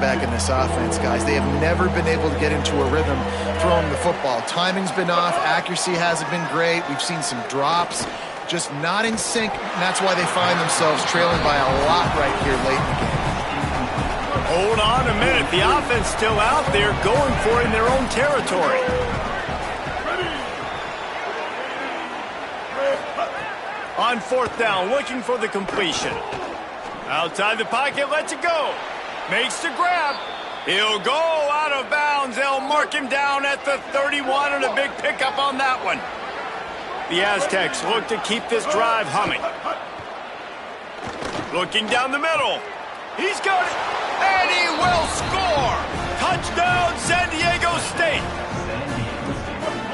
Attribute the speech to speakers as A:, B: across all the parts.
A: back in this offense, guys. They have never been able to get into a rhythm throwing the football. Timing's been off. Accuracy hasn't been great. We've seen some drops. Just not in sync, and that's why they find themselves trailing by a lot right here late in the game.
B: Hold on a minute. The offense still out there going for it in their own territory. On fourth down, looking for the completion. Outside the pocket, lets it go. Makes the grab. He'll go out of bounds. They'll mark him down at the 31 and a big pickup on that one. The Aztecs look to keep this drive humming. Looking down the middle. He's got it. And he will score. Touchdown, San Diego State.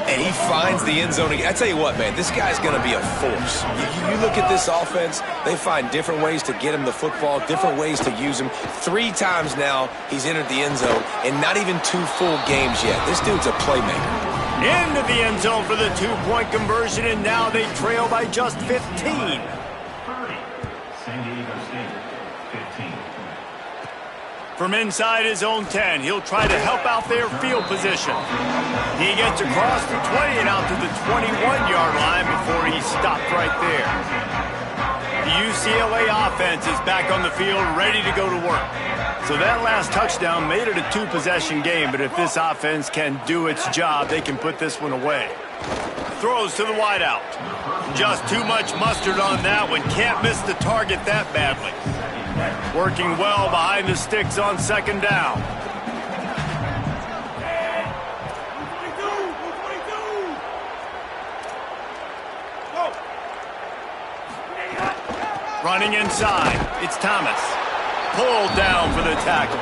C: And he finds the end zone. I tell you what, man, this guy's going to be a force. You look at this offense, they find different ways to get him the football, different ways to use him. 3 times now he's entered the end zone, and not even 2 full games yet. This dude's a playmaker.
B: Into the end zone for the 2-point conversion, and now they trail by just 15. From inside his own 10, he'll try to help out their field position. He gets across the 20 and out to the 21-yard line before he's stopped right there. The UCLA offense is back on the field, ready to go to work. So that last touchdown made it a 2-possession game, but if this offense can do its job, they can put this one away. Throws to the wideout. Just too much mustard on that one. Can't miss the target that badly. Working well behind the sticks on second down. Running inside, it's Thomas. Pulled down for the tackle.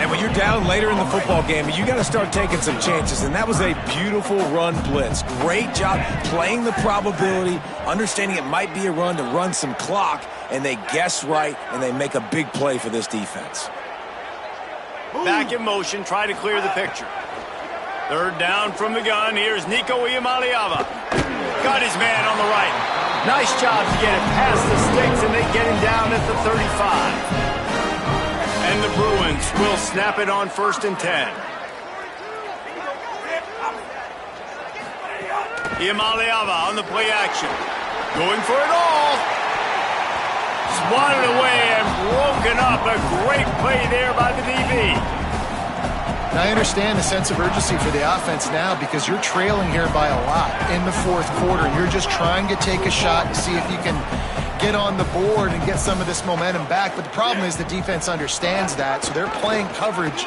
C: And when you're down later in the football game, you got to start taking some chances. And that was a beautiful run blitz. Great job playing the probability, understanding it might be a run to run some clock, and they guess right, and they make a big play for this defense.
B: Back in motion, try to clear the picture. Third down from the gun. Here's Nico Iamaleava. Got his man on the right. Nice job to get it past the sticks, and they get him down at the 35. And the Bruins will snap it on 1st and 10. Iamaleava on the play action. Going for it all. Swatted away and broken up. A great play there by the DB.
A: Now, I understand the sense of urgency for the offense now because you're trailing here by a lot in the 4th quarter. You're just trying to take a shot to see if you can get on the board and get some of this momentum back. But the problem is the defense understands that, so they're playing coverage,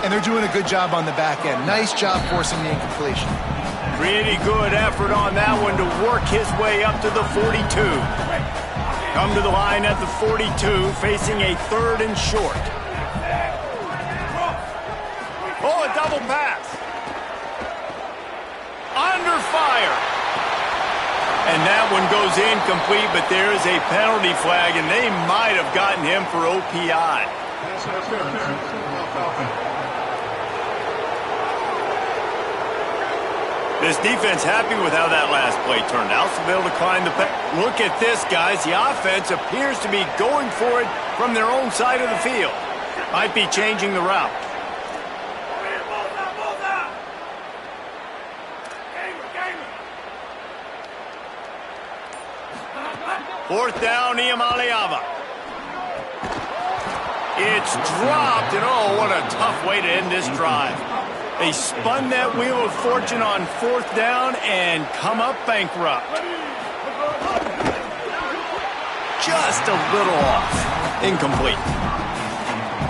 A: and they're doing a good job on the back end. Nice job forcing the incompletion.
B: Pretty good effort on that one to work his way up to the 42. Come to the line at the 42, facing a 3rd and short. Oh, a double pass. Under fire. And that one goes incomplete, but there is a penalty flag, and they might have gotten him for OPI. This defense happy with how that last play turned out, so they'll decline the pass. Look at this, guys. The offense appears to be going for it from their own side of the field. Might be changing the route. Fourth down, Iamaleava. It's dropped, and oh, what a tough way to end this drive. They spun that wheel of fortune on 4th down and come up bankrupt. Just a little off. Incomplete.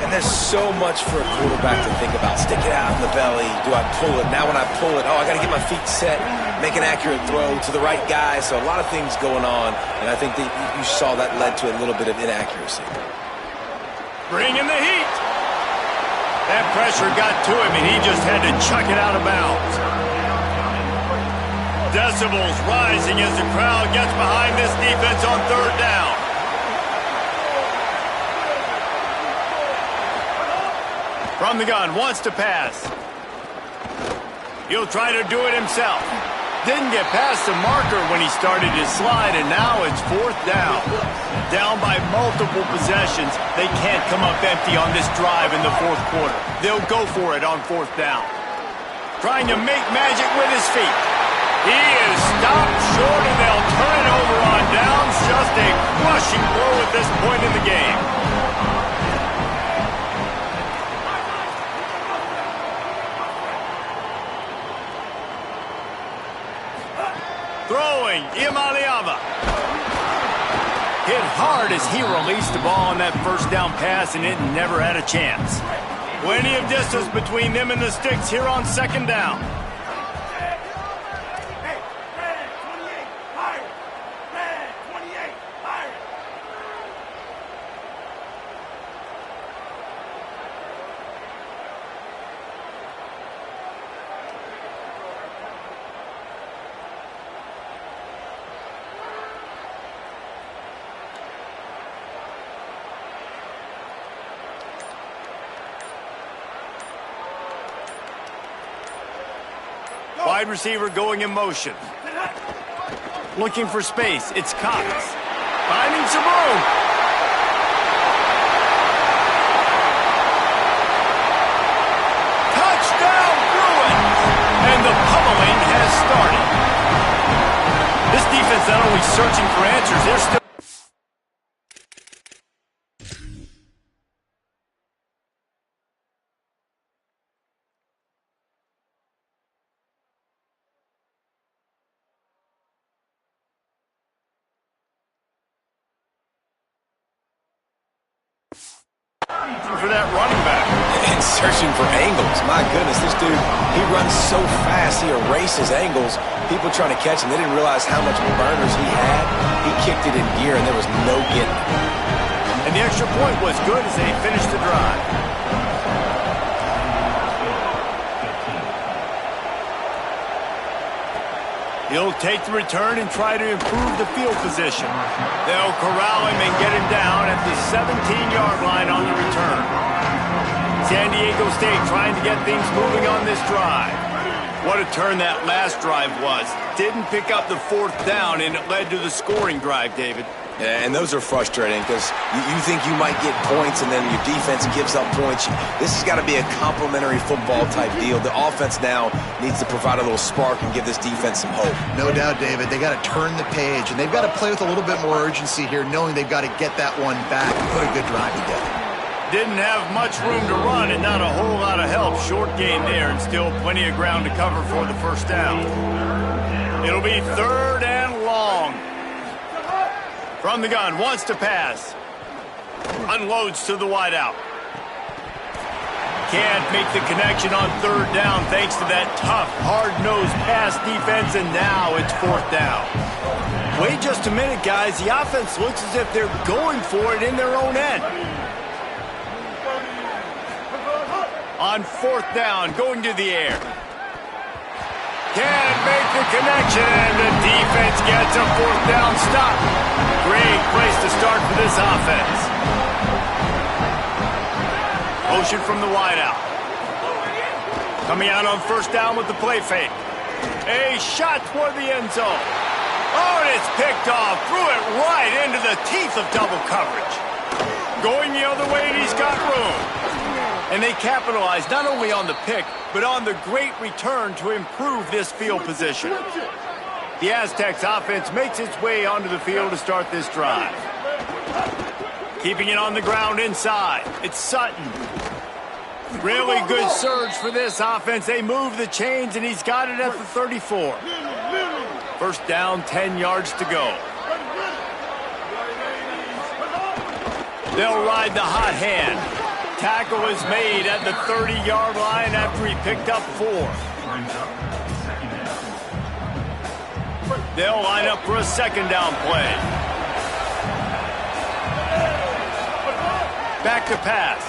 C: And there's so much for a quarterback to think about. Stick it out in the belly. Do I pull it? Now when I pull it, oh, I got to get my feet set, make an accurate throw to the right guy. So a lot of things going on, and I think that you saw that led to a little bit of inaccuracy.
B: Bringing the heat. That pressure got to him, and he just had to chuck it out of bounds. Decibels rising as the crowd gets behind this defense on 3rd down. From the gun, wants to pass. He'll try to do it himself. Didn't get past the marker when he started his slide, and now it's 4th down. Down by multiple possessions. They can't come up empty on this drive in the 4th quarter. They'll go for it on 4th down. Trying to make magic with his feet. He is stopped short, and they'll turn it over on downs. Just a crushing blow at this point in the game. Throwing, Imaliava. Hit hard as he released the ball on that 1st down pass, and it never had a chance. Plenty of distance between them and the sticks here on 2nd down. Wide receiver going in motion. Looking for space. It's Cox. Finding some room. Touchdown Bruins! And the pummeling has started. This defense not only searching for answers, they're still... for that running back.
C: And searching for angles. My goodness, this dude, he runs so fast, he erases angles. People trying to catch him, they didn't realize how much burners he had. He kicked it in gear, and there was no getting it.
B: And the extra point was good as they finished the drive. He'll take the return and try to improve the field position. They'll corral him and get him down at the 17-yard line on the return. San Diego State trying to get things moving on this drive. What a turn that last drive was. Didn't pick up the 4th down, and it led to the scoring drive, David.
C: Yeah, and those are frustrating because you think you might get points and then your defense gives up points. This has got to be a complementary football type deal. The offense now needs to provide a little spark and give this defense some hope.
A: No doubt, David. They got to turn the page, and they've got to play with a little bit more urgency here, knowing they've got to get that one back and put a good drive together.
B: Didn't have much room to run and not a whole lot of help. Short gain there and still plenty of ground to cover for the 1st down. It'll be 3rd and long. From the gun, wants to pass. Unloads to the wideout. Can't make the connection on 3rd down thanks to that tough, hard-nosed pass defense, and now it's 4th down. Wait just a minute, guys. The offense looks as if they're going for it in their own end. On 4th down, going to the air. Can't make the connection, and the defense gets a 4th down stop. Great place to start for this offense. Motion from the wideout. Coming out on 1st down with the play fake. A shot toward the end zone. Oh, and it's picked off. Threw it right into the teeth of double coverage. Going the other way, and he's got room. And they capitalized not only on the pick, but on the great return to improve this field position. The Aztecs offense makes its way onto the field to start this drive. Keeping it on the ground inside. It's Sutton. Really good surge for this offense. They move the chains, and he's got it at the 34. 1st down, 10 yards to go. They'll ride the hot hand. Tackle is made at the 30-yard line after he picked up 4. They'll line up for a 2nd down play. Back to pass.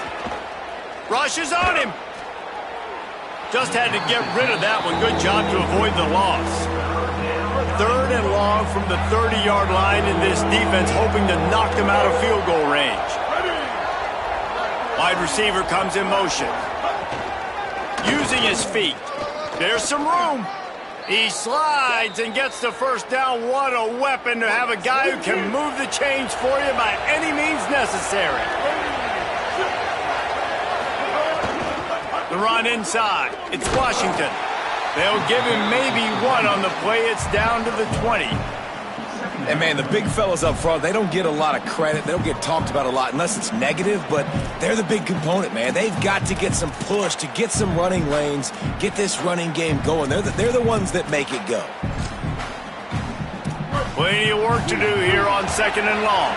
B: Rushes on him. Just had to get rid of that one. Good job to avoid the loss. 3rd and long from the 30-yard line, in this defense hoping to knock them out of field goal range. Wide receiver comes in motion. Using his feet. There's some room. He slides and gets the first down. What a weapon to have a guy who can move the chains for you by any means necessary. The run inside. It's Washington. They'll give him maybe one on the play. It's down to the 20.
C: And, man, the big fellas up front, they don't get a lot of credit. They don't get talked about a lot unless it's negative, but they're the big component, man. They've got to get some push, to get some running lanes, get this running game going. They're the ones that make it go.
B: Plenty of work to do here on 2nd and long.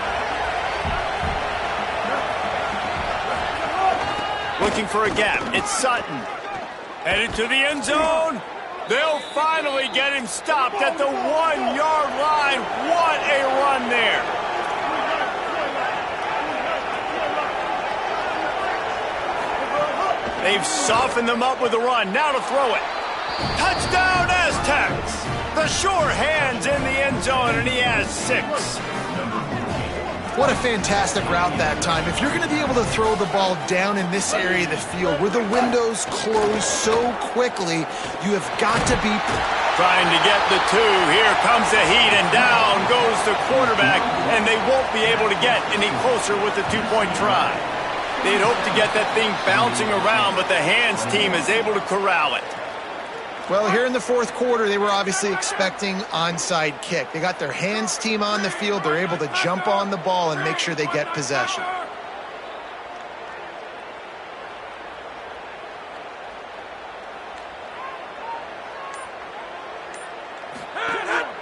B: Looking for a gap. It's Sutton. Headed to the end zone. They'll finally get him stopped at the 1-yard line. What a run there. They've softened them up with a run. Now to throw it. Touchdown, Aztecs. The sure hand's in the end zone, and he has 6.
A: What a fantastic route that time. If you're going to be able to throw the ball down in this area of the field where the windows close so quickly, you have got to be
B: trying to get the 2. Here comes the heat, and down goes the quarterback, and they won't be able to get any closer with the 2-point try. They'd hope to get that thing bouncing around, but the hands team is able to corral it.
A: Well, here in the 4th quarter, they were obviously expecting onside kick. They got their hands team on the field. They're able to jump on the ball and make sure they get possession.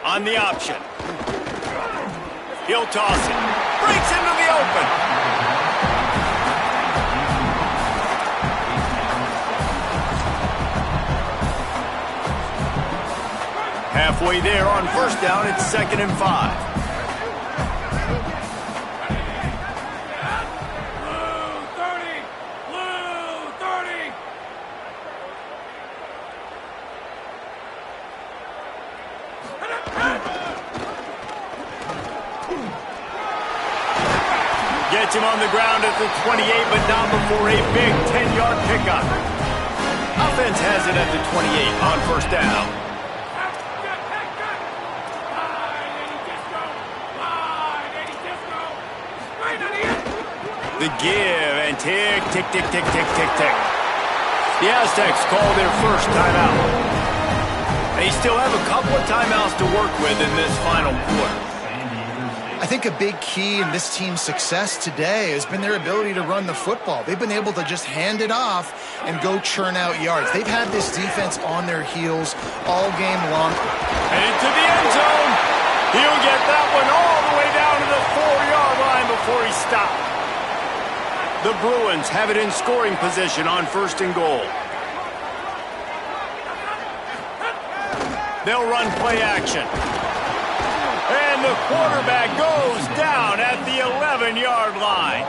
B: On the option. He'll toss it. Breaks into the open. Halfway there on 1st down, it's 2nd and 5.
D: Blue 30! Blue 30!
B: Gets him on the ground at the 28, but not before a big 10-yard pickup. Offense has it at the 28 on 1st down. The give and tick, tick, tick, tick, tick, tick, tick. The Aztecs call their first timeout. They still have a couple of timeouts to work with in this final quarter.
A: I think a big key in this team's success today has been their ability to run the football. They've been able to just hand it off and go churn out yards. They've had this defense on their heels all game long.
B: And into the end zone. He'll get that one all the way down to the 4-yard line before he stopped. The Bruins have it in scoring position on 1st and goal. They'll run play action. And the quarterback goes down at the 11-yard line.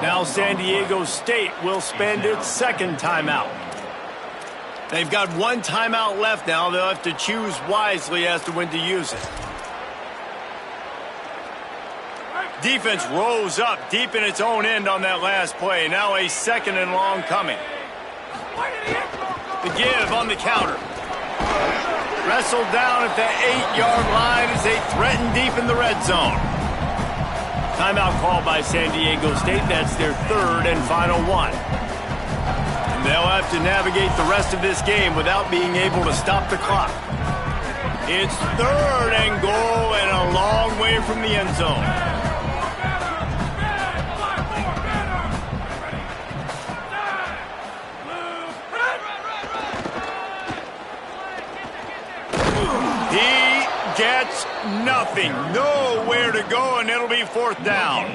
B: Now San Diego State will spend its 2nd timeout. They've got 1 timeout left now. They'll have to choose wisely as to when to use it. Defense rose up deep in its own end on that last play. Now a 2nd and long coming. The give on the counter. Wrestled down at the 8-yard line as they threaten deep in the red zone. Timeout called by San Diego State. That's their 3rd and final one. And they'll have to navigate the rest of this game without being able to stop the clock. It's 3rd and goal and a long way from the end zone. He gets nothing. Nowhere to go, and it'll be 4th down.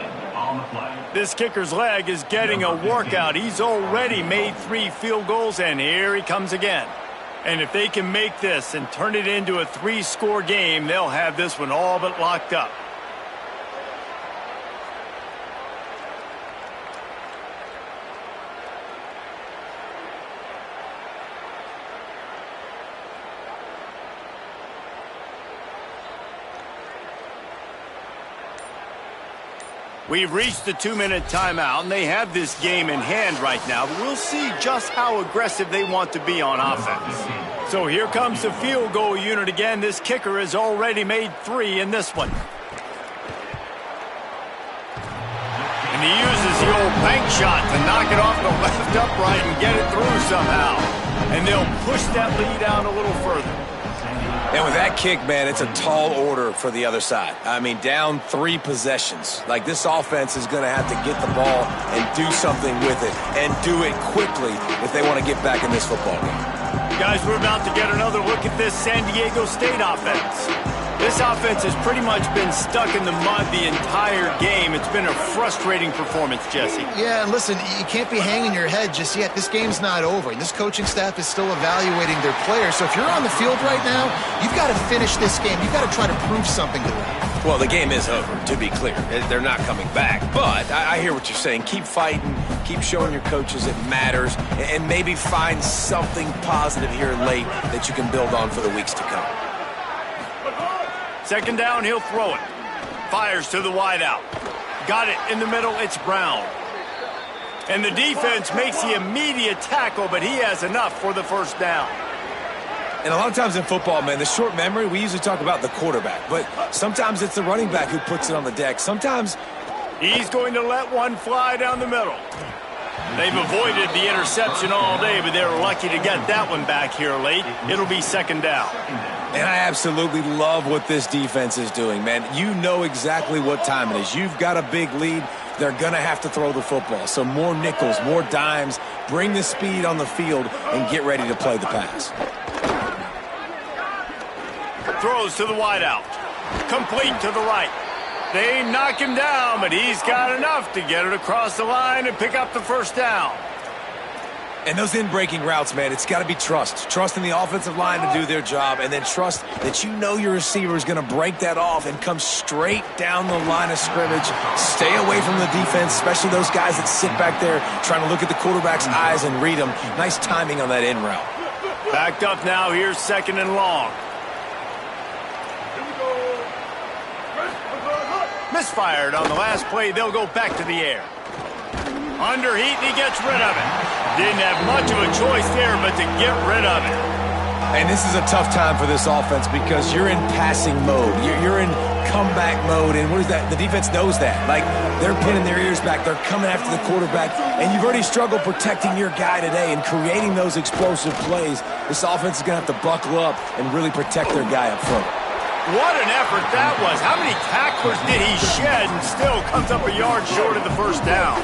B: This kicker's leg is getting a workout. He's already made 3 field goals, and here he comes again. And if they can make this and turn it into a 3-score game, they'll have this one all but locked up. We've reached the 2-minute timeout, and they have this game in hand right now, but we'll see just how aggressive they want to be on offense. So here comes the field goal unit again. This kicker has already made 3 in this one. And he uses the old bank shot to knock it off the left upright and get it through somehow. And they'll push that lead out a little further.
C: And with that kick, man, it's a tall order for the other side. I mean, down 3 possessions. Like, this offense is going to have to get the ball and do something with it, and do it quickly if they want to get back in this football game.
B: Guys, we're about to get another look at this San Diego State offense. This offense has pretty much been stuck in the mud the entire game. It's been a frustrating performance, Jesse.
A: Yeah, and listen, you can't be hanging your head just yet. This game's not over. This coaching staff is still evaluating their players. So if you're on the field right now, you've got to finish this game. You've got to try to prove something to them.
C: Well, the game is over, to be clear. They're not coming back. But I hear what you're saying. Keep fighting. Keep showing your coaches it matters. And maybe find something positive here late that you can build on for the weeks to come.
B: Second down, he'll throw it. Fires to the wideout. Got it in the middle, it's Brown. And the defense makes the immediate tackle, but he has enough for the first down.
C: And a lot of times in football, man, the short memory, we usually talk about the quarterback. But sometimes it's the running back who puts it on the deck. Sometimes
B: he's going to let one fly down the middle. They've avoided the interception all day, but they're lucky to get that one back here late. It'll be second down.
C: And I absolutely love what this defense is doing, man. You know exactly what time it is. You've got a big lead. They're going to have to throw the football. So more nickels, more dimes, bring the speed on the field, and get ready to play the pass.
B: Throws to the wideout. Complete to the right. They knock him down, but he's got enough to get it across the line and pick up the first down.
C: And those in-breaking routes, man, it's got to be trust. Trust in the offensive line to do their job, and then trust that you know your receiver is going to break that off and come straight down the line of scrimmage. Stay away from the defense, especially those guys that sit back there trying to look at the quarterback's eyes and read them. Nice timing on that in route.
B: Backed up now, here's second and long. Misfired on the last play, they'll go back to the air. Under heat, and he gets rid of it. Didn't have much of a choice there, but to get rid of it.
C: And this is a tough time for this offense because you're in passing mode. You're in comeback mode, and what is that? The defense knows that. Like, they're pinning their ears back. They're coming after the quarterback, and you've already struggled protecting your guy today and creating those explosive plays. This offense is going to have to buckle up and really protect their guy up front.
B: What an effort that was. How many tacklers did he shed and still comes up a yard short of the first down?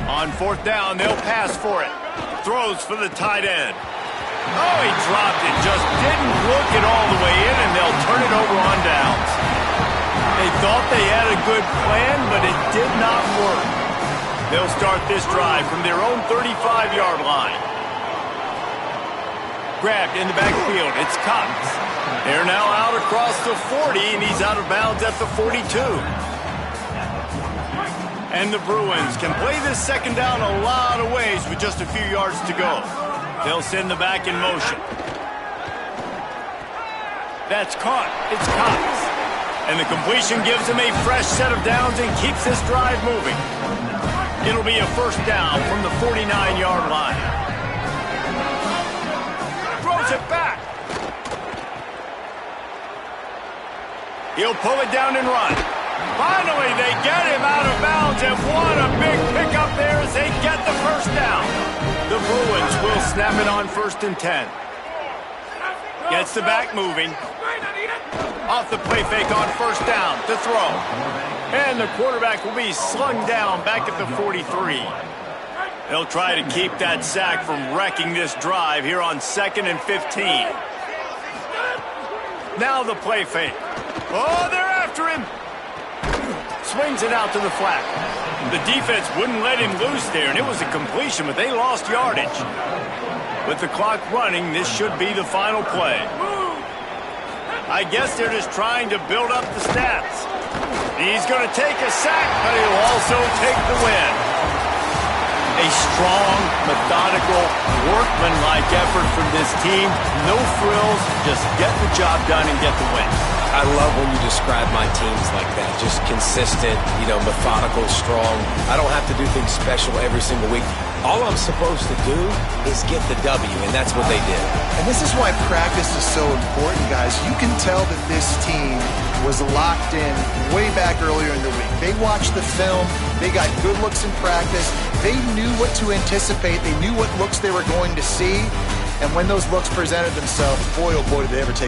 B: On fourth down, they'll pass for it. Throws for the tight end. Oh, he dropped it. Just didn't look it all the way in, and they'll turn it over on downs. They thought they had a good plan, but it did not work. They'll start this drive from their own 35-yard line. Grabbed in the backfield. It's Cox. They're now out across the 40, and he's out of bounds at the 42. And the Bruins can play this second down a lot of ways with just a few yards to go. They'll send the back in motion. That's caught. It's Cox. And the completion gives him a fresh set of downs and keeps this drive moving. It'll be a first down from the 49-yard line. Throws it back. He'll pull it down and run. Finally, they get him out of bounds, and what a big pickup there as they get the first down. The Bruins will snap it on 1st and 10. Gets the back moving. Off the play fake on first down to throw. And the quarterback will be slung down back at the 43. They'll try to keep that sack from wrecking this drive here on 2nd and 15. Now the play fake. Oh, they're after him. Swings it out to the flat. The defense wouldn't let him loose there, and it was a completion, but they lost yardage. With the clock running, this should be the final play. I guess they're just trying to build up the stats. He's going to take a sack, but he'll also take the win. A strong, methodical, workmanlike effort from this team. No frills, just get the job done and get the win.
C: I love when you describe my teams like that. Just consistent, methodical, strong. I don't have to do things special every single week. All I'm supposed to do is get the W, and that's what they did.
A: And this is why practice is so important, guys. You can tell that this team was locked in way back earlier in the week. They watched the film. They got good looks in practice. They knew what to anticipate. They knew what looks they were going to see. And when those looks presented themselves, boy, oh boy, did they ever take.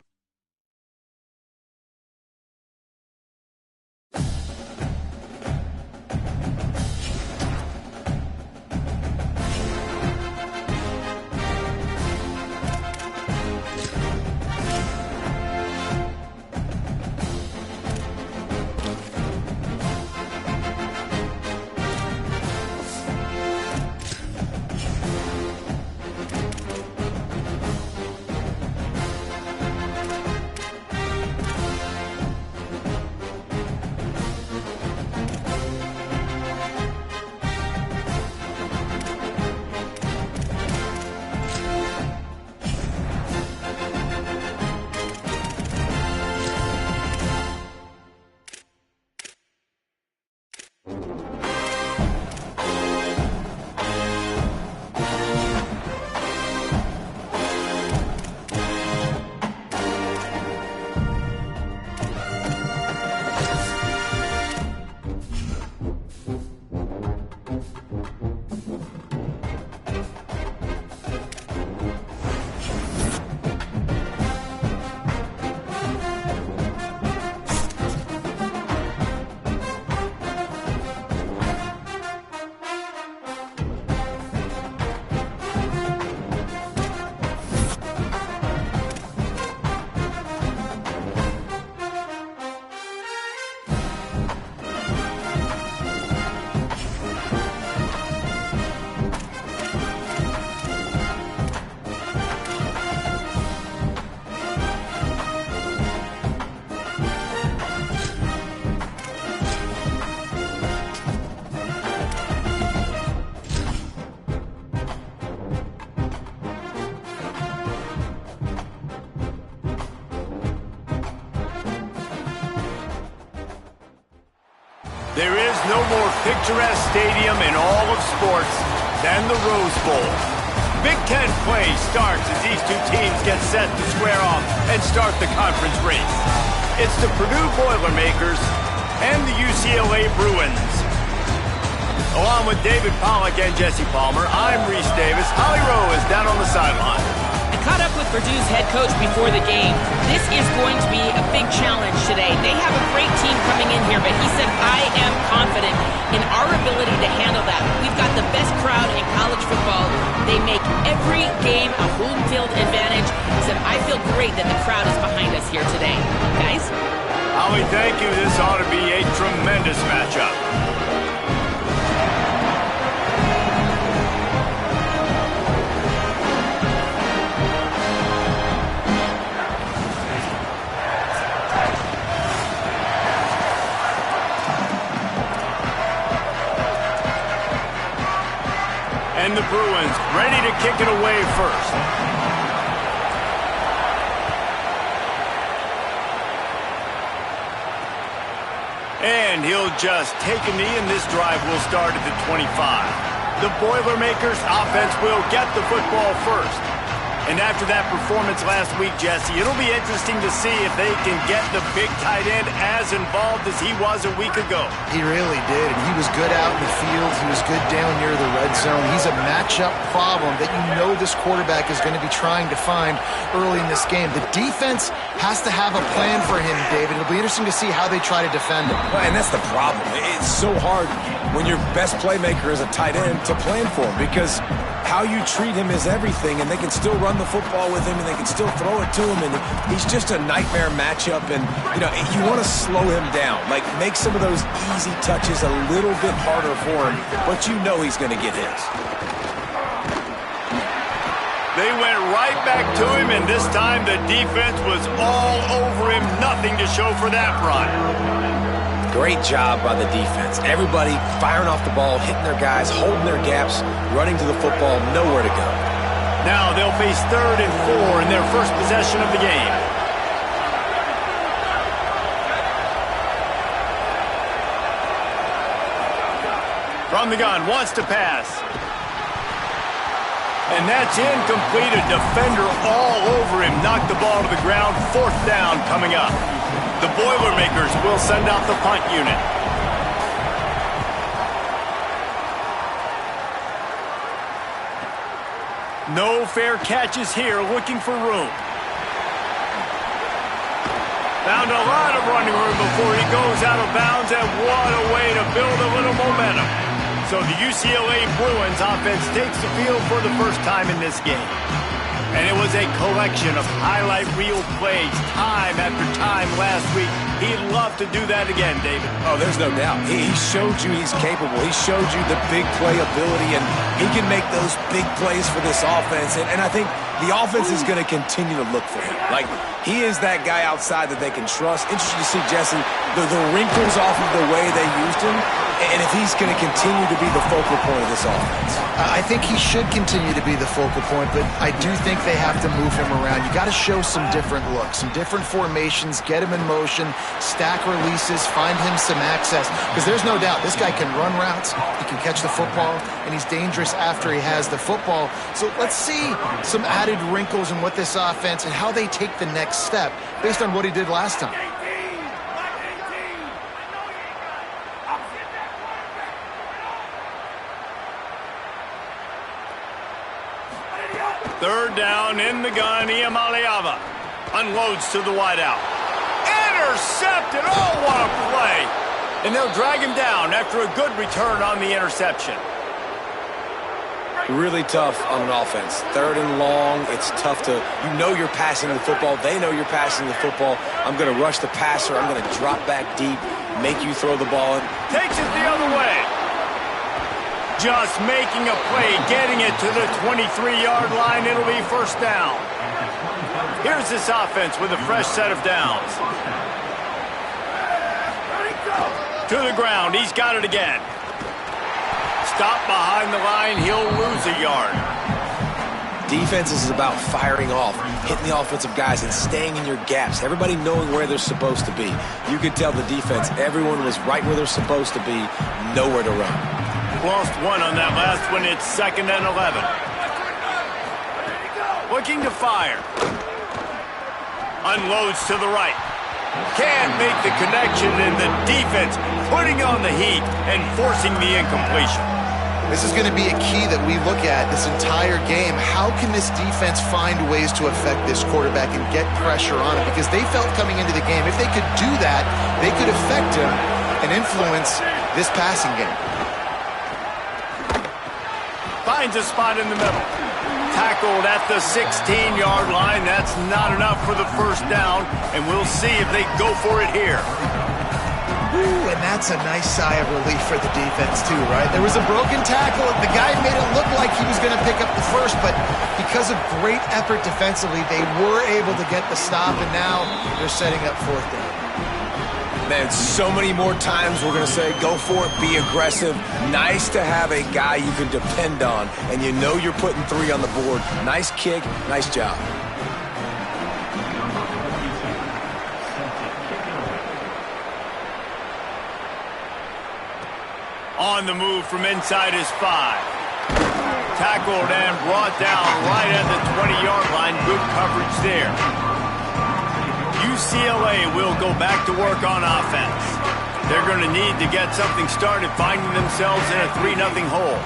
B: There is no more picturesque stadium in all of sports than the Rose Bowl. Big Ten play starts as these two teams get set to square off and start the conference race. It's the Purdue Boilermakers and the UCLA Bruins. Along with David Pollack and Jesse Palmer, I'm Reese Davis. Holly Rowe is down on the sideline.
E: Caught up with Purdue's head coach before the game. This is going to be a big challenge today. They have a great team coming in here, but he said, I am confident in our ability to handle that. We've got the best crowd in college football. They make every game a home field advantage. He said, I feel great that the crowd is behind us here today. Guys?
B: Holly, thank you. This ought to be a tremendous matchup. And the Bruins ready to kick it away first. And he'll just take a knee, and this drive will start at the 25. The Boilermakers offense will get the football first. And after that performance last week, Jesse, it'll be interesting to see if they can get the big tight end as involved as he was a week ago.
A: He really did, and he was good out in the field. He was good down near the red zone. He's a matchup problem that this quarterback is going to be trying to find early in this game. The defense has to have a plan for him, David. It'll be interesting to see how they try to defend him.
C: Well, and that's the problem. It's so hard when your best playmaker is a tight end to plan for him, because how you treat him is everything, and they can still run the football with him, and they can still throw it to him, and he's just a nightmare matchup. And you want to slow him down, like make some of those easy touches a little bit harder for him, but he's going to get his.
B: They went right back to him, and this time the defense was all over him. Nothing to show for that run.
C: Great job by the defense. Everybody firing off the ball, hitting their guys, holding their gaps, running to the football, nowhere to go.
B: Now they'll face 3rd and 4 in their first possession of the game. From the gun, wants to pass. And that's incomplete. A defender all over him. Knocked the ball to the ground. 4th down coming up. The Boilermakers will send out the punt unit. No fair catches here, looking for room. Found a lot of running room before he goes out of bounds, and what a way to build a little momentum. So the UCLA Bruins offense takes the field for the first time in this game. And it was a collection of highlight reel plays time after time last week. He'd love to do that again, David.
C: Oh, there's no doubt. He showed you he's capable. He showed you the big play ability, and he can make those big plays for this offense. And I think the offense is going to continue to look for him. Like, he is that guy outside that they can trust. Interesting to see, Jesse, the wrinkles off of the way they used him, and if he's going to continue to be the focal point of this offense.
A: I think he should continue to be the focal point, but I do think they have to move him around. You got to show some different looks, some different formations, get him in motion, stack releases, find him some access, because there's no doubt this guy can run routes, he can catch the football, and he's dangerous after he has the football. So let's see some added wrinkles in what this offense and how they take the next step based on what he did last time.
B: 3rd down in the gun. Iamaleava unloads to the wideout. Intercepted. Oh, what a play. And they'll drag him down after a good return on the interception.
C: Really tough on an offense. 3rd and long. It's tough to, you know you're passing the football. They know you're passing the football. I'm going to rush the passer. I'm going to drop back deep, make you throw the ball in.
B: Takes it the other way. Just making a play, getting it to the 23-yard line. It'll be 1st down. Here's this offense with a fresh set of downs. To the ground. He's got it again. Stop behind the line. He'll lose a yard.
C: Defense is about firing off, hitting the offensive guys, and staying in your gaps. Everybody knowing where they're supposed to be. You could tell the defense, everyone was right where they're supposed to be, nowhere to run.
B: Lost one on that last one. It's 2nd and 11. Looking to fire. Unloads to the right. Can't make the connection, and the defense putting on the heat and forcing the incompletion.
A: This is going to be a key that we look at this entire game. How can this defense find ways to affect this quarterback and get pressure on him? Because they felt coming into the game, if they could do that, they could affect him and influence this passing game.
B: Finds a spot in the middle. Tackled at the 16-yard line. That's not enough for the 1st down, and we'll see if they go for it here.
A: Ooh, and that's a nice sigh of relief for the defense too, right? There was a broken tackle. The guy made it look like he was going to pick up the 1st, but because of great effort defensively, they were able to get the stop, and now they're setting up 4th down.
C: Man, so many more times we're going to say, go for it, be aggressive. Nice to have a guy you can depend on, and you know you're putting 3 on the board. Nice kick, nice job.
B: On the move from inside his 5. Tackled and brought down right at the 20-yard line. Good coverage there. UCLA will go back to work on offense. They're going to need to get something started, finding themselves in a 3-0 hole.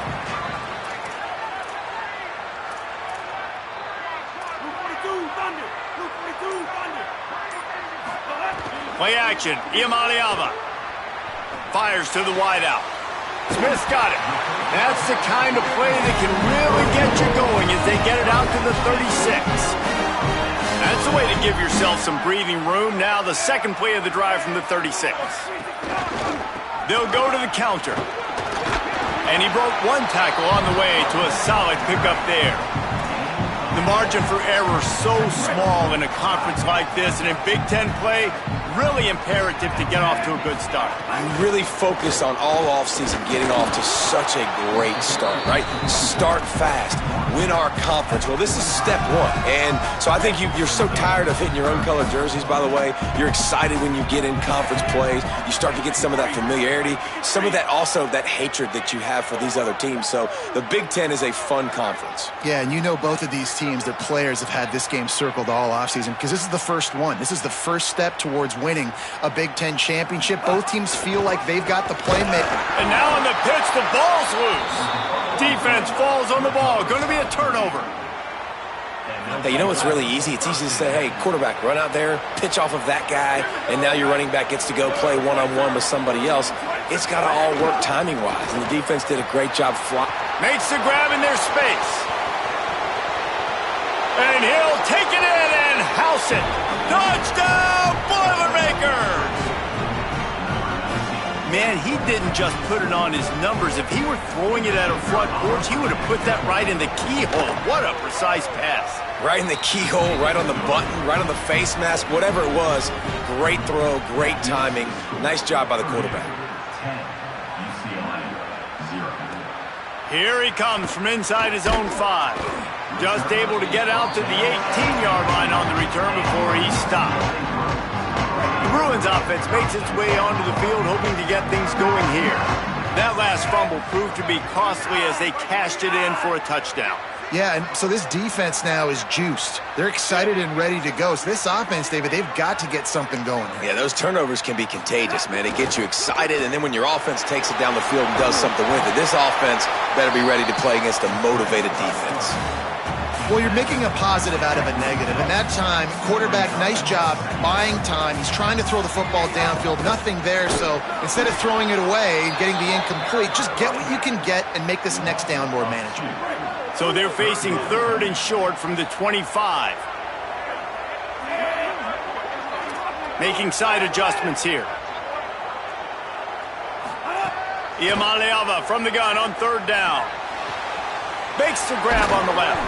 B: Play action. Iamaleava fires to the wideout. Smith's got it. That's the kind of play that can really get you going as they get it out to the 36. That's the way to give yourself some breathing room. Now the 2nd play of the drive from the 36. They'll go to the counter. And he broke 1 tackle on the way to a solid pickup there. The margin for error so small in a conference like this, and in Big Ten play, really imperative to get off to a good start.
C: You really focus on all offseason getting off to such a great start, right? Start fast, win our conference. Well, this is step one. And so I think you're so tired of hitting your own colored jerseys, by the way. You're excited when you get in conference plays. You start to get some of that familiarity, some of that also that hatred that you have for these other teams. So the Big Ten is a fun conference.
A: Yeah, and you know both of these teams, their players have had this game circled all offseason because this is the first one. This is the first step towards winning a Big Ten championship. Both teams feel like they've got the playmaker.
B: And now on the pitch, the ball's loose. Defense falls on the ball. Going to be a turnover.
C: Hey, you know what's really easy? It's easy to say, hey, quarterback, run out there, pitch off of that guy, and now your running back gets to go play one-on-one with somebody else. It's got to all work timing-wise, and the defense did a great job flying.
B: Makes the grab in their space. And he'll take it in and house it. Touchdown, Boilermakers! Man, he didn't just put it on his numbers. If he were throwing it at a front porch, he would have put that right in the keyhole. What a precise pass.
C: Right in the keyhole, right on the button, right on the face mask, whatever it was. Great throw, great timing. Nice job by the quarterback.
B: Here he comes from inside his own 5. Just able to get out to the 18-yard line on the return before he stopped. The Bruins offense makes its way onto the field hoping to get things going here. That last fumble proved to be costly as they cashed it in for a touchdown.
A: Yeah, and so this defense now is juiced. They're excited and ready to go. So this offense, David, they've got to get something going.
C: Yeah, those turnovers can be contagious, man. It gets you excited, and then when your offense takes it down the field and does something with it, this offense better be ready to play against a motivated defense.
A: Well, you're making a positive out of a negative. And that time, quarterback, nice job, buying time. He's trying to throw the football downfield, nothing there. So instead of throwing it away and getting the incomplete, just get what you can get and make this next down more manageable.
B: So they're facing 3rd and short from the 25. Making side adjustments here. Iamaleava from the gun on 3rd down. Makes the grab on the left.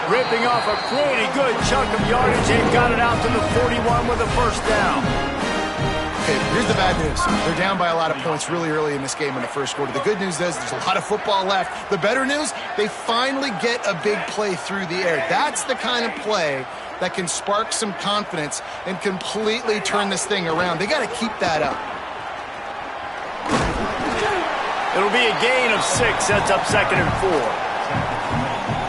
B: Ripping off a pretty good chunk of yardage. They've got it out to the 41 with a first down.
A: Okay, here's the bad news. They're down by a lot of points really early in this game in the first quarter. The good news is there's a lot of football left. The better news, they finally get a big play through the air. That's the kind of play that can spark some confidence and completely turn this thing around. They got to keep that up.
B: It'll be a gain of 6. Sets up 2nd and 4.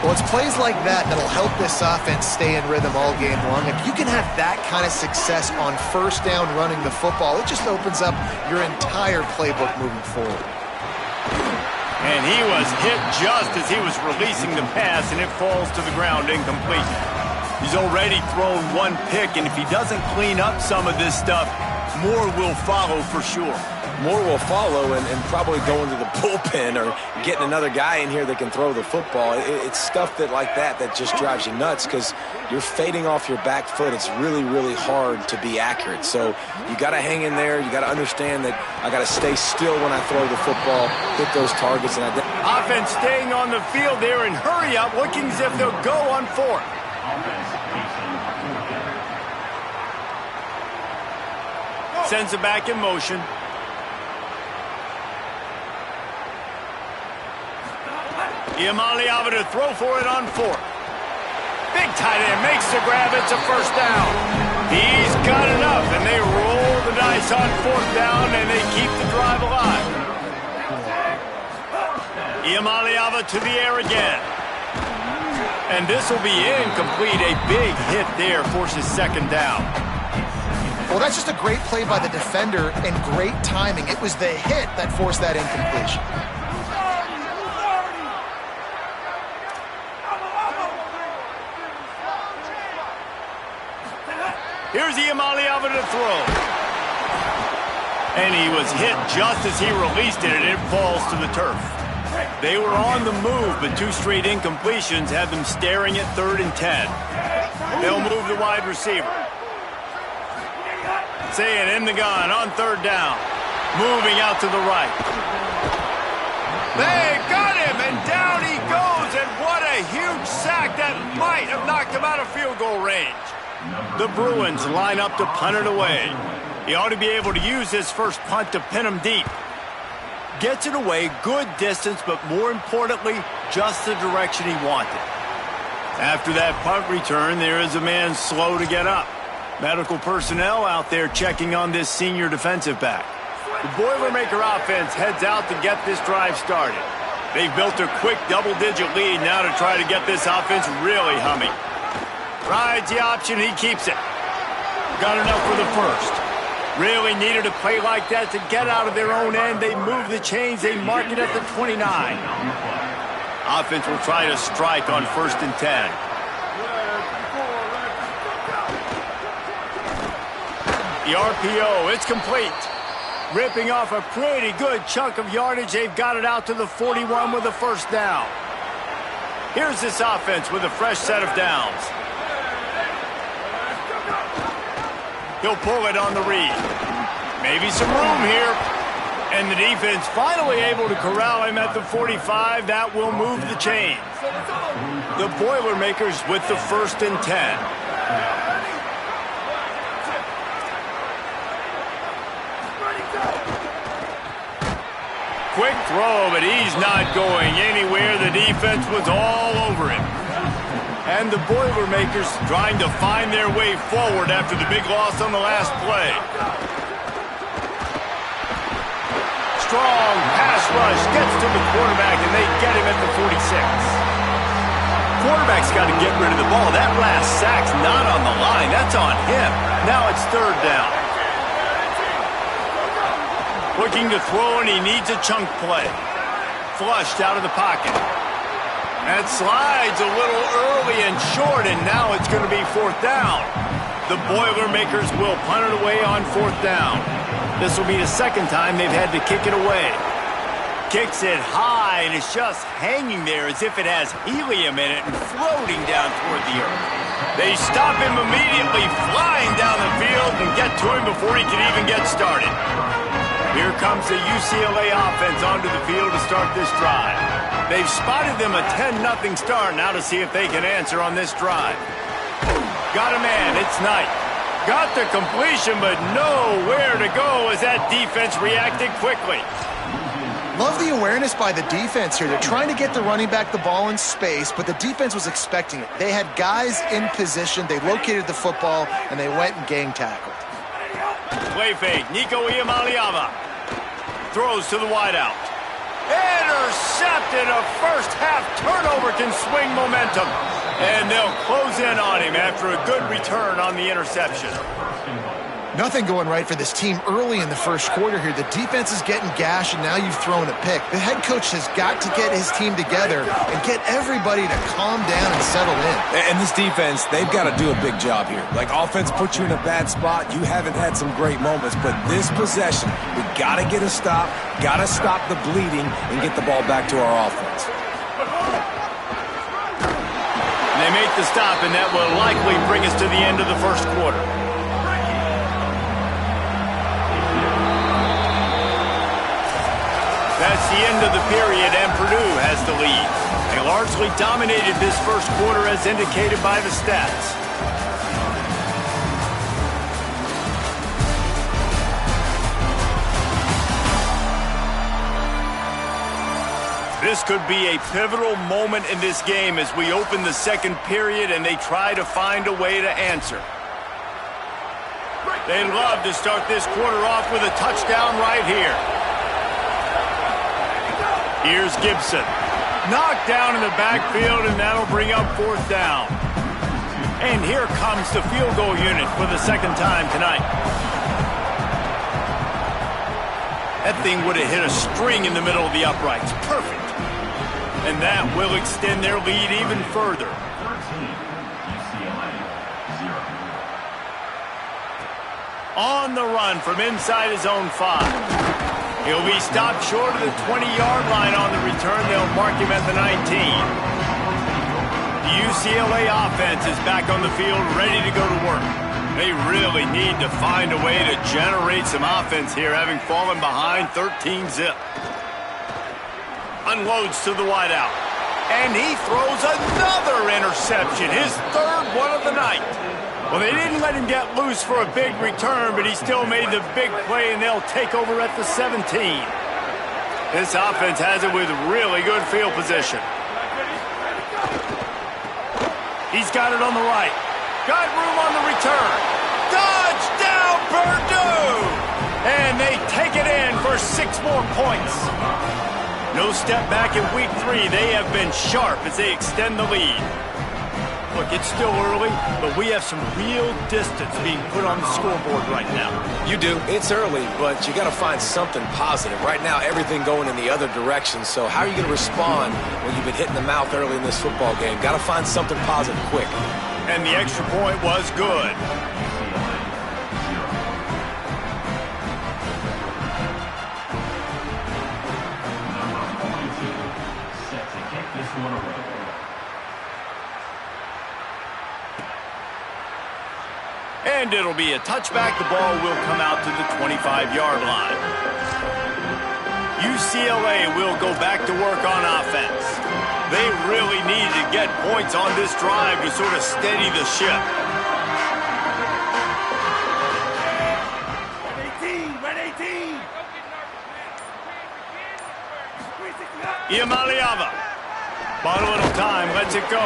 A: Well, it's plays like that that'll help this offense stay in rhythm all game long. If you can have that kind of success on first down running the football, it just opens up your entire playbook moving forward.
B: And he was hit just as he was releasing the pass, and it falls to the ground incomplete. He's already thrown 1 pick, and if he doesn't clean up some of this stuff, more will follow for sure.
C: More will follow, and probably going to the bullpen or getting another guy in here that can throw the football. It's stuff like that just drives you nuts because you're fading off your back foot. It's really, really hard to be accurate. So you got to hang in there. You got to understand that I got to stay still when I throw the football, hit those targets. And
B: offense staying on the field there and hurry up, looking as if they'll go on 4th. Sends it back in motion. Iamaleava to throw for it on 4th. Big tight end makes the grab. It's a first down. He's got enough, and they roll the dice on 4th down, and they keep the drive alive. Iamaleava to the air again. And this will be incomplete. A big hit there forces 2nd down.
A: Well, that's just a great play by the defender and great timing. It was the hit that forced that incompletion.
B: Here's Iamaleava to throw. And he was hit just as he released it, and it falls to the turf. They were on the move, but 2 straight incompletions had them staring at 3rd and 10. They'll move the wide receiver. Saying in the gun on 3rd down. Moving out to the right. They got him, and down he goes, and what a huge sack that might have knocked him out of field goal range. The Bruins line up to punt it away. He ought to be able to use his first punt to pin him deep. Gets it away, good distance, but more importantly, just the direction he wanted. After that punt return, there is a man slow to get up. Medical personnel out there checking on this senior defensive back. The Boilermaker offense heads out to get this drive started. They've built a quick double-digit lead now to try to get this offense really humming. Rides the option, he keeps it. Got enough for the first. Really needed a play like that to get out of their own end. They move the chains, they mark it at the 29. Offense will try to strike on 1st and 10. The RPO, it's complete. Ripping off a pretty good chunk of yardage. They've got it out to the 41 with a first down. Here's this offense with a fresh set of downs. He'll pull it on the read. Maybe some room here. And the defense finally able to corral him at the 45. That will move the chains. The Boilermakers with the 1st and 10. Quick throw, but he's not going anywhere. The defense was all over him. And the Boilermakers trying to find their way forward after the big loss on the last play. Strong pass rush gets to the quarterback, and they get him at the 46. Quarterback's got to get rid of the ball. That last sack's not on the line. That's on him. Now it's 3rd down. Looking to throw, and he needs a chunk play. Flushed out of the pocket. That slides a little early and short, and now it's going to be 4th down. The Boilermakers will punt it away on 4th down. This will be the 2nd time they've had to kick it away. Kicks it high, and it's just hanging there as if it has helium in it and floating down toward the earth. They stop him immediately, flying down the field, and get to him before he can even get started. Here comes the UCLA offense onto the field to start this drive. They've spotted them a 10-0 start now to see if they can answer on this drive. Got a man, it's Knight. Got the completion, but nowhere to go as that defense reacted quickly.
A: Love the awareness by the defense here. They're trying to get the running back the ball in space, but the defense was expecting it. They had guys in position. They located the football, and they went and gang tackled.
B: Play fake. Nico Iamaleava throws to the wideout. Intercepted. A first-half turnover can swing momentum. And they'll close in on him after a good return on the interception.
A: Nothing going right for this team early in the first quarter here. The defense is getting gashed, and now you've thrown a pick. The head coach has got to get his team together and get everybody to calm down and settle in.
C: And this defense, they've got to do a big job here. Like, offense puts you in a bad spot. You haven't had some great moments, but this possession, we got to get a stop, got to stop the bleeding, and get the ball back to our offense.
B: They make the stop, and that will likely bring us to the end of the first quarter. That's the end of the period, and Purdue has the lead. They largely dominated this first quarter as indicated by the stats. This could be a pivotal moment in this game as we open the second period and they try to find a way to answer. They love to start this quarter off with a touchdown right here. Here's Gibson. Knocked down in the backfield, and that'll bring up 4th down. And here comes the field goal unit for the 2nd time tonight. That thing would have hit a string in the middle of the uprights. Perfect. And that will extend their lead even further. On the run from inside his own 5. He'll be stopped short of the 20-yard line on the return. They'll mark him at the 19. The UCLA offense is back on the field, ready to go to work. They really need to find a way to generate some offense here, having fallen behind 13-0. Unloads to the wideout. And he throws another interception, his 3rd one of the night. Well, they didn't let him get loose for a big return, but he still made the big play, and they'll take over at the 17. This offense has it with really good field position. He's got it on the right. Got room on the return. Touchdown, Purdue! And they take it in for 6 more points. No step back in week 3. They have been sharp as they extend the lead. Look, it's still early, but we have some real distance being put on the scoreboard right now.
C: You do. It's early, but you got to find something positive. Right now, everything going in the other direction. So how are you going to respond when you've been hit in the mouth early in this football game? Got to find something positive quick.
B: And the extra point was good. And it'll be a touchback. The ball will come out to the 25-yard line. UCLA will go back to work on offense. They really need to get points on this drive to sort of steady the ship.
D: Red 18!
B: Iamaleava. Bought a little time, lets it go.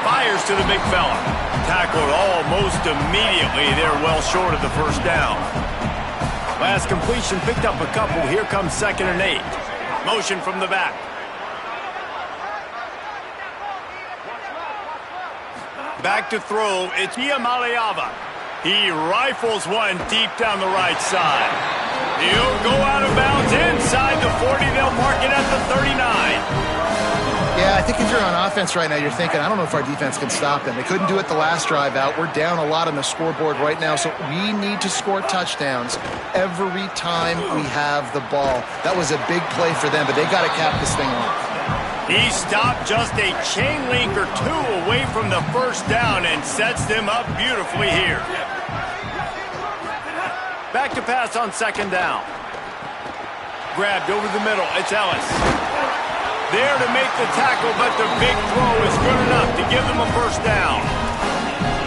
B: Fires to the big fella. Tackled almost immediately. They're well short of the first down. Last completion picked up a couple. Here comes 2nd and 8. Motion from the back. Back to throw. It's Iamaleava. He rifles one deep down the right side. He'll go out of bounds inside the 40. They'll mark it at the 39.
A: Yeah, I think if you're on offense right now, you're thinking, I don't know if our defense can stop them. They couldn't do it the last drive out. We're down a lot on the scoreboard right now, so we need to score touchdowns every time we have the ball. That was a big play for them, but they got to cap this thing off.
B: He stopped just a chain link or 2 away from the first down and sets them up beautifully here. Back to pass on 2nd down. Grabbed over the middle. It's Ellis. There to make the tackle, but the big throw is good enough to give them a first down.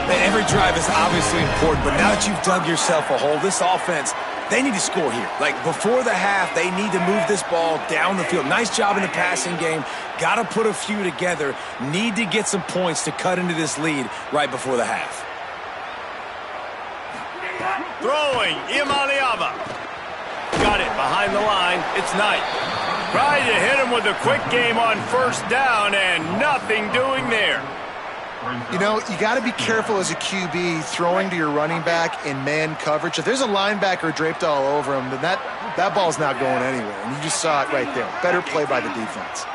C: Man, every drive is obviously important, but now that you've dug yourself a hole, this offense, they need to score here. Like, before the half, they need to move this ball down the field. Nice job in the passing game. Got to put a few together. Need to get some points to cut into this lead right before the half.
B: Throwing, Iamaleava. Got it behind the line. It's Knight. Tried to hit him with a quick game on first down, and nothing doing there.
A: You know, you got to be careful as a QB throwing to your running back in man coverage. If there's a linebacker draped all over him, then that ball's not going anywhere. And you just saw it right there. Better play by the defense.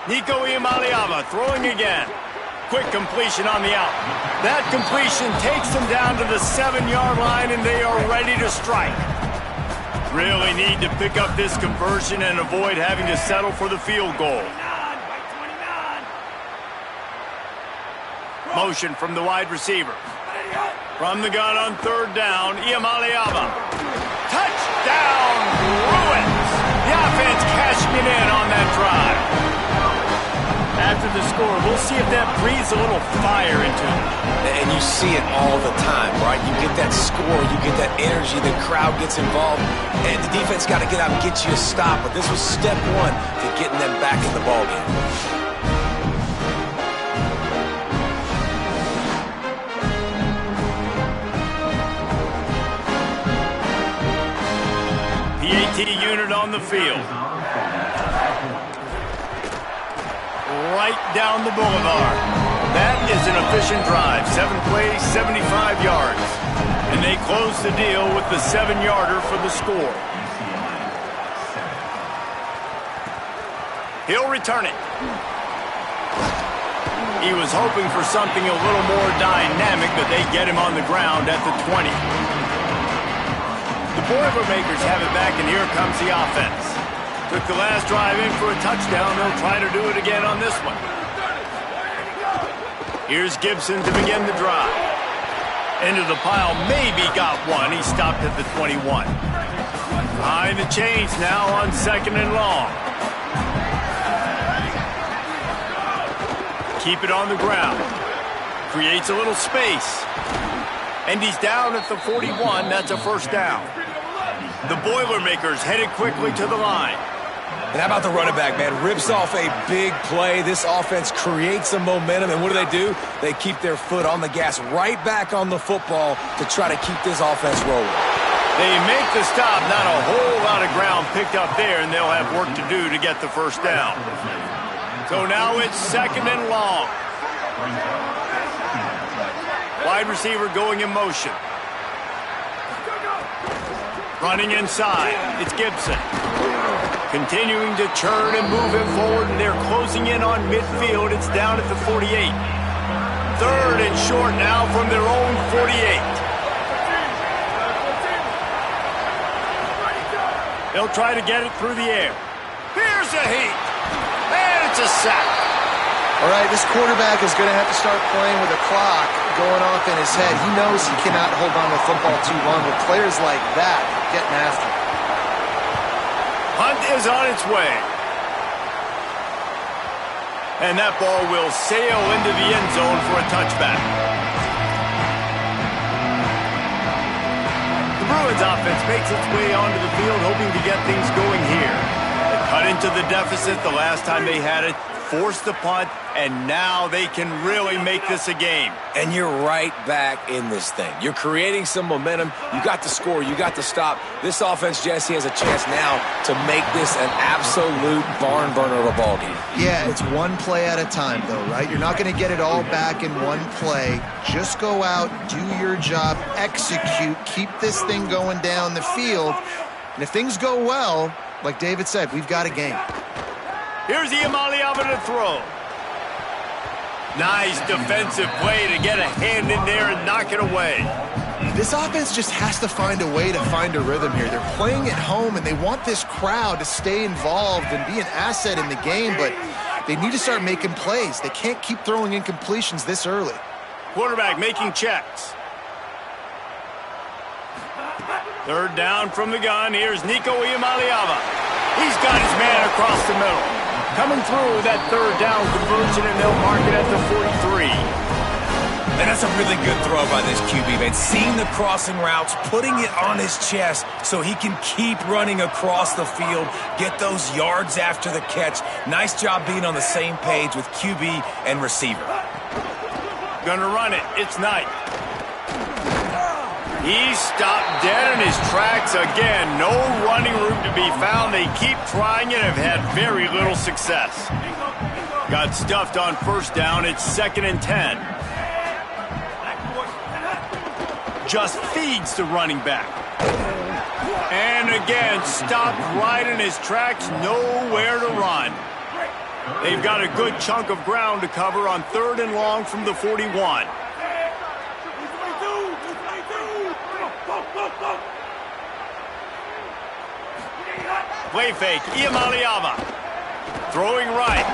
B: Nico Iamaleava throwing again. Quick completion on the out. That completion takes them down to the 7-yard line, and they are ready to strike. Really need to pick up this conversion and avoid having to settle for the field goal. Motion from the wide receiver. From the gun on 3rd down, Iamaleava. Touchdown, Bruins! The offense cashing it in on that drive. After the score, we'll see if that breathes a little fire into them.
C: And you see it all the time, right? You get that score, you get that energy, the crowd gets involved, and the defense got to get out and get you a stop. But this was step 1 to getting them back in the ballgame.
B: PAT unit on the field. Right down the boulevard. That is an efficient drive. 7 plays, 75 yards. And they close the deal with the 7-yarder for the score. He'll return it. He was hoping for something a little more dynamic, but they get him on the ground at the 20. The Boilermakers have it back, and here comes the offense. Took the last drive in for a touchdown. They'll try to do it again on this one. Here's Gibson to begin the drive. Into the pile, maybe got one. He stopped at the 21. Behind the chains now on 2nd and long. keep it on the ground. Creates a little space. And he's down at the 41. That's a first down. The Boilermakers headed quickly to the line.
C: And how about the running back, man? Rips off a big play. This offense creates some momentum. And what do? They keep their foot on the gas right back on the football to try to keep this offense rolling.
B: They make the stop. Not a whole lot of ground picked up there, and they'll have work to do to get the first down. So now it's 2nd and long. Wide receiver going in motion. Running inside. It's Gibson. Continuing to churn and move it forward, and they're closing in on midfield. It's down at the 48. 3rd and short now from their own 48. They'll try to get it through the air. Here's a heat. And it's a sack.
A: All right, this quarterback is going to have to start playing with a clock going off in his head. He knows he cannot hold on to the football too long with players like that getting after him.
B: Hunt is on its way. And that ball will sail into the end zone for a touchback. The Bruins offense makes its way onto the field, hoping to get things going here. They cut into the deficit the last time they had it, forced the punt, and now they can really make this a game.
C: And you're right back in this thing. You're creating some momentum. You got to score. You got to stop. This offense, Jesse, has a chance now to make this an absolute barn burner of a ball game.
A: Yeah, it's one play at a time, though, right? You're not going to get it all back in one play. Just go out, do your job, execute, keep this thing going down the field. And if things go well, like David said, we've got a game.
B: Here's Iamaleava to throw. Nice defensive play to get a hand in there and knock it away.
A: This offense just has to find a way to find a rhythm here. They're playing at home, and they want this crowd to stay involved and be an asset in the game, but they need to start making plays. They can't keep throwing incompletions this early.
B: Quarterback making checks. 3rd down from the gun. Here's Nico Iamaleava. He's got his man across the middle. Coming through that 3rd down conversion, and they'll mark it at the 43.
C: And that's a really good throw by this QB, man. Seeing the crossing routes, putting it on his chest so he can keep running across the field, get those yards after the catch. Nice job being on the same page with QB and receiver.
B: Gonna run it. It's Knight. He's stopped dead in his tracks again. No running room to be found. They keep trying and have had very little success. Got stuffed on 1st down. It's 2nd and 10. Just feeds the running back. And again, stopped right in his tracks. Nowhere to run. They've got a good chunk of ground to cover on 3rd and long from the 41. Play fake, Iamaleava. Throwing right.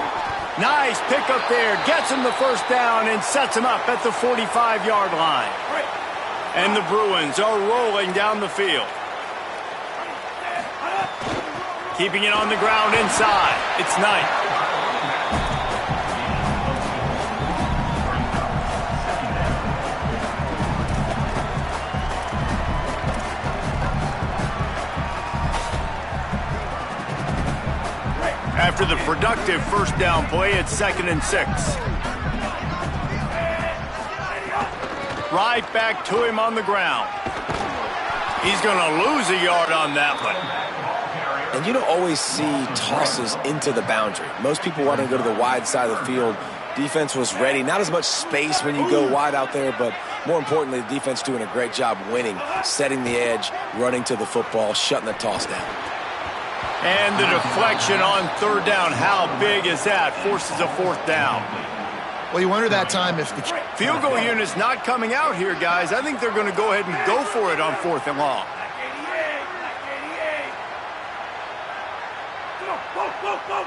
B: Nice pickup there. Gets him the 1st down and sets him up at the 45-yard line. And the Bruins are rolling down the field. Keeping it on the ground inside. It's Knight. After the productive 1st down play, it's 2nd and 6. Right back to him on the ground. He's going to lose a yard on that one.
C: And you don't always see tosses into the boundary. Most people want to go to the wide side of the field. Defense was ready. Not as much space when you go wide out there, but more importantly, the defense doing a great job winning, setting the edge, running to the football, shutting the toss down.
B: And the deflection on 3rd down. How big is that? Forces a 4th down.
A: Well, you wonder that time if the
B: field goal unit's not coming out here, guys. I think they're going to go ahead and go for it on 4th and long. Go.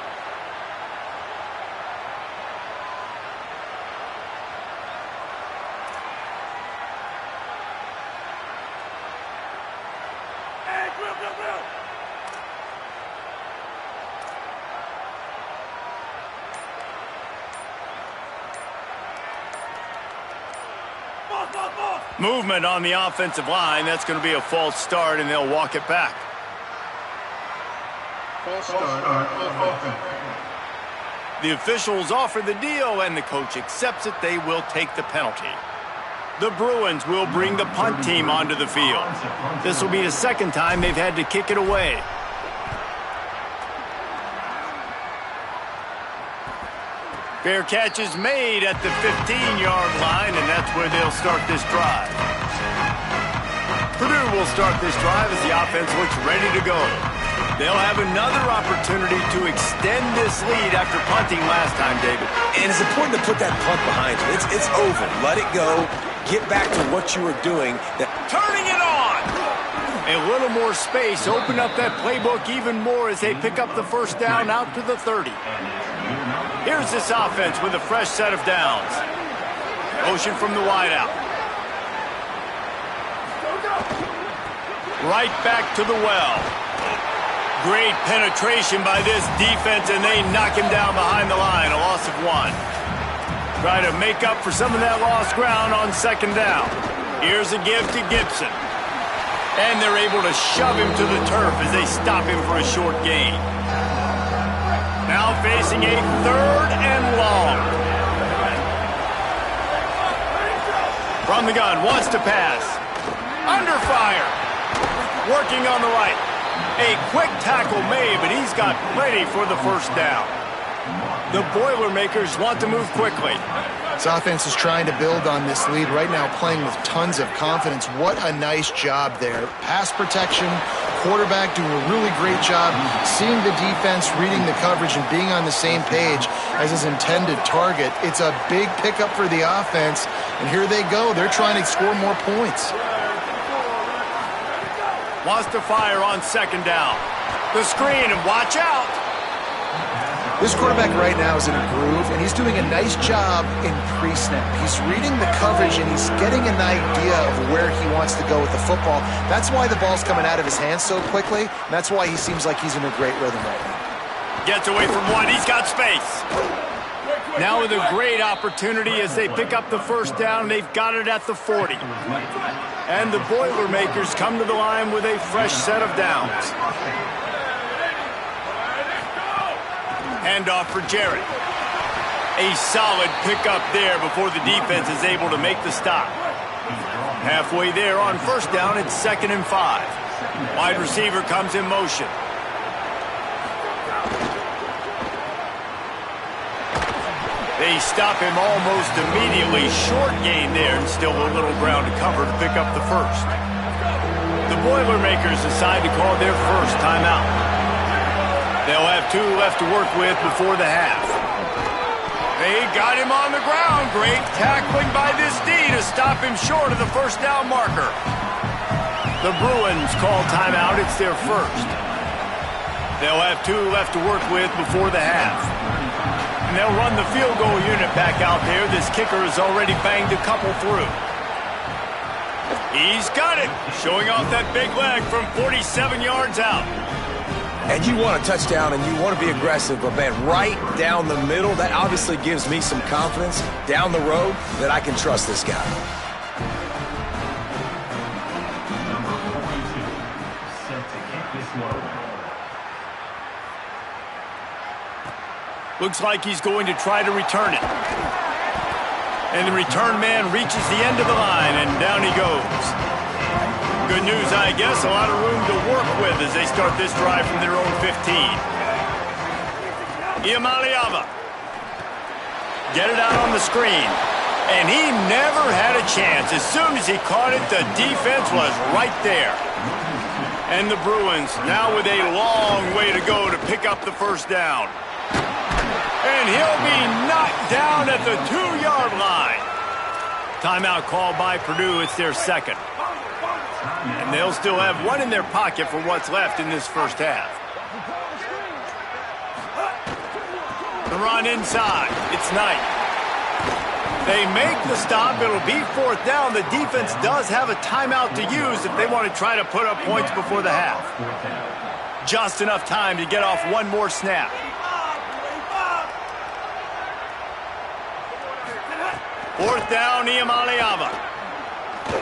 B: Movement on the offensive line. That's going to be a false start, and they'll walk it back.
D: False start on offense.
B: The officials offer the deal, and the coach accepts it. They will take the penalty. The Bruins will bring the punt team onto the field. This will be the second time they've had to kick it away. Fair catch is made at the 15-yard line, and that's where they'll start this drive. Purdue will start this drive as the offense looks ready to go. They'll have another opportunity to extend this lead after punting last time, David.
C: And it's important to put that punt behind you. It's over. Let it go. Get back to what you were doing.
B: Turning it on! A little more space. Open up that playbook even more as they pick up the first down out to the 30. Here's this offense with a fresh set of downs. Motion from the wideout. Right back to the well. Great penetration by this defense, and they knock him down behind the line. A loss of 1. Try to make up for some of that lost ground on second down. Here's a give to Gibson. And they're able to shove him to the turf as they stop him for a short gain. Now facing a 3rd and long. From the gun, wants to pass. Under fire. Working on the right. A quick tackle made, but he's got plenty for the first down. The Boilermakers want to move quickly.
A: This offense is trying to build on this lead right now, playing with tons of confidence. What a nice job there. Pass protection, quarterback doing a really great job seeing the defense, reading the coverage, and being on the same page as his intended target. It's a big pickup for the offense, and here they go. They're trying to score more points.
B: Wants to fire on second down. The screen, and watch out.
A: This quarterback right now is in a groove, and he's doing a nice job in pre-snap. He's reading the coverage, and he's getting an idea of where he wants to go with the football. That's why the ball's coming out of his hands so quickly. And that's why he seems like he's in a great rhythm right now.
B: Gets away from one. He's got space. Now with a great opportunity as they pick up the first down. They've got it at the 40. And the Boilermakers come to the line with a fresh set of downs. Handoff for Jarrett. A solid pickup there before the defense is able to make the stop. Halfway there on first down, it's 2nd and 5. Wide receiver comes in motion. They stop him almost immediately. Short gain there, and still a little ground to cover to pick up the first. The Boilermakers decide to call their first timeout. They'll have 2 left to work with before the half. They got him on the ground. Great tackling by this D to stop him short of the first down marker. The Bruins call timeout. It's their first. They'll have 2 left to work with before the half. And they'll run the field goal unit back out there. This kicker has already banged a couple through. He's got it. Showing off that big leg from 47 yards out.
C: And you want a touchdown and you want to be aggressive, but man, right down the middle, that obviously gives me some confidence down the road that I can trust this guy.
B: Looks like he's going to try to return it. And the return man reaches the end of the line, and down he goes. Good news, I guess. A lot of room to work with as they start this drive from their own 15. Iamaleava. Get it out on the screen. And he never had a chance. As soon as he caught it, the defense was right there. And the Bruins now with a long way to go to pick up the first down. And he'll be knocked down at the 2-yard line. Timeout called by Purdue. It's their second. And they'll still have 1 in their pocket for what's left in this first half. The run inside. It's Knight. They make the stop. It'll be 4th down. The defense does have a timeout to use if they want to try to put up points before the half. Just enough time to get off 1 more snap. 4th down, Iamaleava.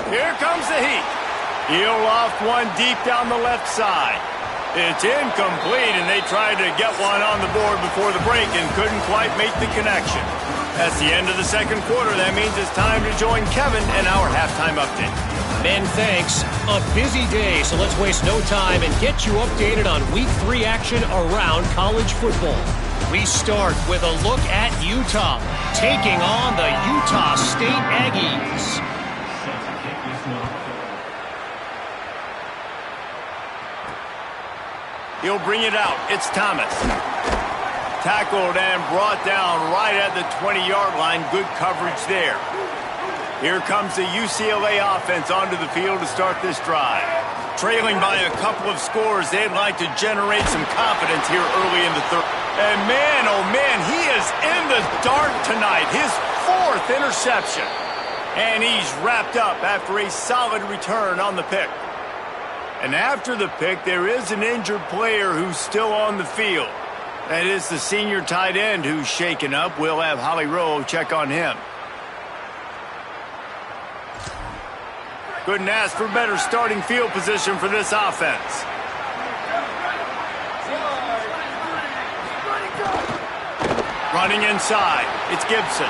B: Here comes the heat. He'll loft one deep down the left side. It's incomplete, and they tried to get one on the board before the break and couldn't quite make the connection. That's the end of the second quarter. That means it's time to join Kevin in our halftime update.
F: Ben, thanks. A busy day, so let's waste no time and get you updated on Week 3 action around college football. We start with a look at Utah, taking on the Utah State Aggies.
B: He'll bring it out. It's Thomas. Tackled and brought down right at the 20-yard line. Good coverage there. Here comes the UCLA offense onto the field to start this drive. Trailing by a couple of scores, they'd like to generate some confidence here early in the third. And man, oh man, he is in the dark tonight. His 4th interception. And he's wrapped up after a solid return on the pick. And after the pick, there is an injured player who's still on the field. That is the senior tight end who's shaken up. We'll have Holly Rowe check on him. Couldn't ask for better starting field position for this offense. Running inside. It's Gibson.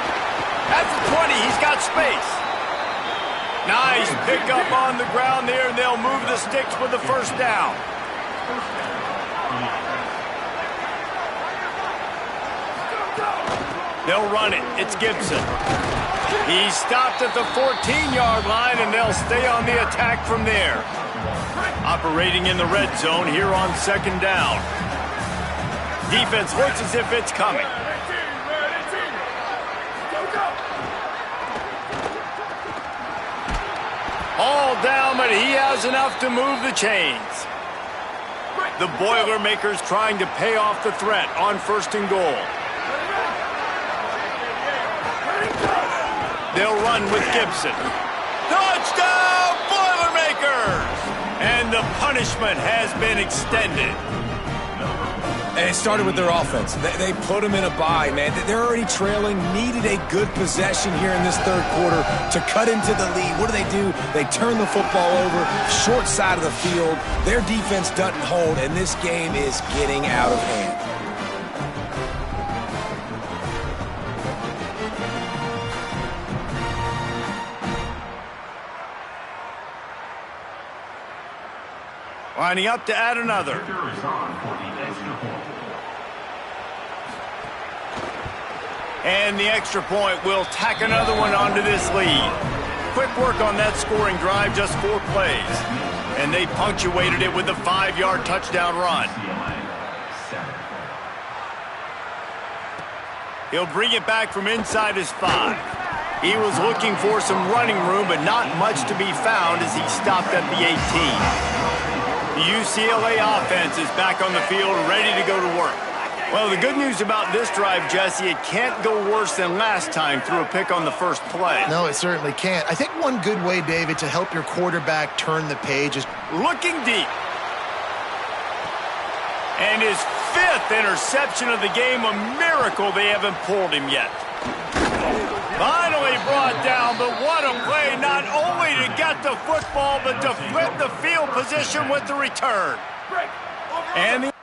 B: At the 20, he's got space. Nice pick up on the ground there, and they'll move the sticks with the first down. They'll run it. It's Gibson. He's stopped at the 14-yard line, and they'll stay on the attack from there. Operating in the red zone here on second down. Defense looks as if it's coming. All down, but he has enough to move the chains. The Boilermakers trying to pay off the threat on 1st and goal. They'll run with Gibson. Touchdown, Boilermakers! And the punishment has been extended.
C: And it started with their offense. They put them in a bye, man. They're already trailing, needed a good possession here in this third quarter to cut into the lead. What do? They turn the football over, short side of the field. Their defense doesn't hold, and this game is getting out of hand.
B: Lining up to add another. And the extra point will tack another one onto this lead. Quick work on that scoring drive, just 4 plays. And they punctuated it with a 5-yard touchdown run. He'll bring it back from inside his 5. He was looking for some running room, but not much to be found as he stopped at the 18. The UCLA offense is back on the field, ready to go to work. Well, the good news about this drive, Jesse, it can't go worse than last time through a pick on the first play.
A: No, it certainly can't. I think one good way, David, to help your quarterback turn the page is
B: looking deep. And his 5th interception of the game, a miracle they haven't pulled him yet. Finally brought down, but what a play, not only to get the football, but to flip the field position with the return. And the